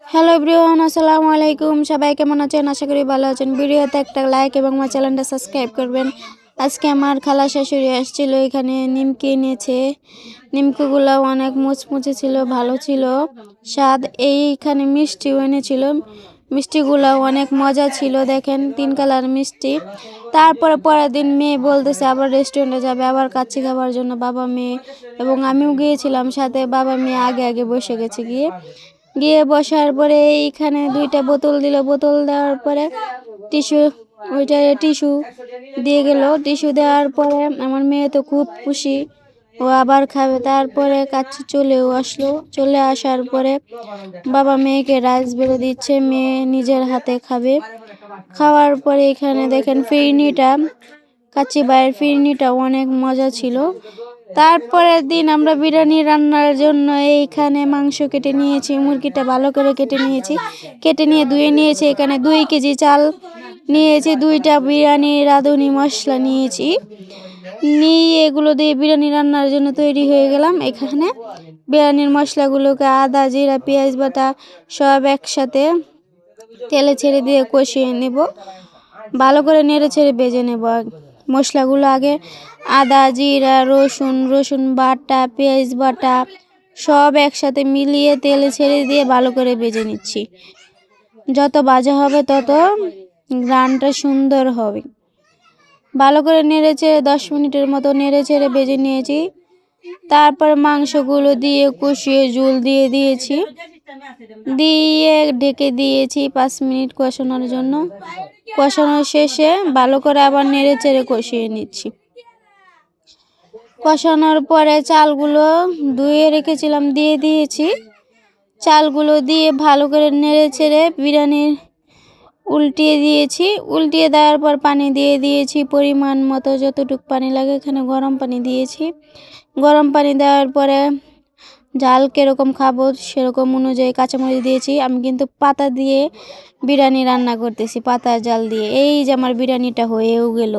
Hello everyone, আসসালামু আলাইকুম। সবাই কেমন আছেন? আশা করি ভালো আছেন। ভিডিওতে একটা লাইক এবং আমার চ্যানেলটা সাবস্ক্রাইব করবেন। আজকে আমার খালা শাশুড়ি আসছিল, এখানে নিমকি এনেছে। নিমকিগুলো অনেক মুচমুচে ছিল, ভালো ছিল স্বাদ। এইখানে মিষ্টিও এনেছিল, মিষ্টিগুলো অনেক মজা ছিল। দেখেন 3 কালার মিষ্টি। তারপরে পরের দিন মেয়ে বলতেছে আবার রেস্টুরেন্টে যাবে, আবার কাচ্চি খাবার জন্য বাবা মেয়ে এবং আমিও গিয়েছিলাম সাথে। বাবা মেয়ে আগে আগে বসে গেছে। গিয়ে গিয়ে বসার পরে এইখানে 2টা বোতল দিল। বোতল দেওয়ার পরে টিস্যু, ওইটা টিস্যু দিয়ে গেল। টিস্যু দেওয়ার পরে আমার মেয়ে তো খুব খুশি, ও আবার খাবে। তারপরে কাচ্চি চলেও আসলো। চলে আসার পরে বাবা মেয়েকে রাইস বেড়ে দিচ্ছে, মেয়ে নিজের হাতে খাবে। খাওয়ার পরে এখানে দেখেন ফিরনিটা, কাচ্চি বাইয়ের ফিরনিটা অনেক মজা ছিল। তারপরের দিন আমরা বিরিয়ানি রান্নার জন্য এইখানে মাংস কেটে নিয়েছি, মুরগিটা ভালো করে কেটে নিয়েছি, কেটে নিয়ে ধুয়ে নিয়েছি। এখানে 2 কেজি চাল নিয়েছি, 2টা বিরিয়ানি রাঁধুনি মশলা নিয়েছি, নিয়ে এগুলো দিয়ে বিরিয়ানি রান্নার জন্য তৈরি হয়ে গেলাম। এখানে বিরিয়ানির মশলাগুলোকে আদা জিরা পেঁয়াজ বাটা সব একসাথে তেলে ছেড়ে দিয়ে কষিয়ে নেব, ভালো করে নেড়ে ছেড়ে ভেজে নেব। মশলাগুলো আগে আদা জিরা রসুন বাটা পেঁয়াজ বাটা সব একসাথে মিলিয়ে তেলে ছেড়ে দিয়ে ভালো করে ভেজে নিচ্ছি। যত ভাজা হবে তত ঘ্রাণটা সুন্দর হবে। ভালো করে নেড়ে চেড়ে 10 মিনিটের মতো নেড়ে ছেড়ে ভেজে নিয়েছি। তারপর মাংসগুলো দিয়ে কষিয়ে ঝোল দিয়ে দিয়েছি, দিয়ে ঢেকে দিয়েছি 5 মিনিট কষানোর জন্য। কষানো শেষে ভালো করে আবার নেড়ে চেড়ে কষিয়ে নিচ্ছি। কষানোর পরে চালগুলো ধুয়ে রেখেছিলাম দিয়ে দিয়েছি। চালগুলো দিয়ে ভালো করে নেড়ে চেড়ে বিরিয়ানির উল্টিয়ে দিয়েছি। উল্টিয়ে দেওয়ার পর পানি দিয়ে দিয়েছি পরিমাণ মতো, যতটুকু পানি লাগে। এখানে গরম পানি দিয়েছি। গরম পানি দেওয়ার পরে ঝাল কীরকম খাবো সেরকম অনুযায়ী কাঁচামরিচ দিয়েছি। আমি কিন্তু পাতা দিয়ে বিরিয়ানি রান্না করতেছি, পাতার জাল দিয়ে। এই যে আমার বিরিয়ানিটা হয়েও গেল।